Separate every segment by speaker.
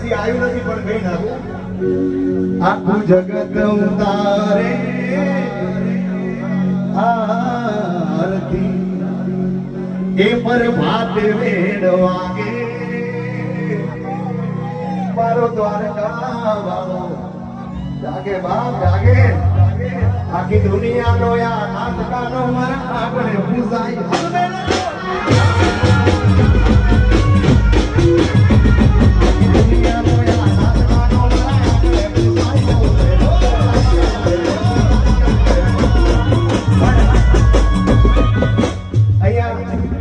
Speaker 1: હજી આવ્યું નથી પણ કઈ નાખું આખું જગત ઉતારે આરતી એ પર ભાત વેડ વાગે મારો દ્વારકા વાળો જાગે બાપ જાગે આખી દુનિયાનો યા નાટકાનો મારા આગળ પૂજાય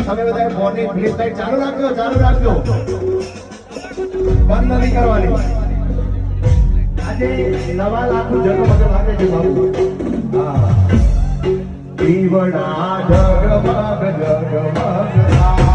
Speaker 1: તમે બધા ફોનની ફ્લિપ સાઈડ ચાલુ રાખજો બંધ નથી કરવાની આજે નવા લાખનું જગમગ લાગે છે બાબુ હા દીવડા જગમગ જગમગ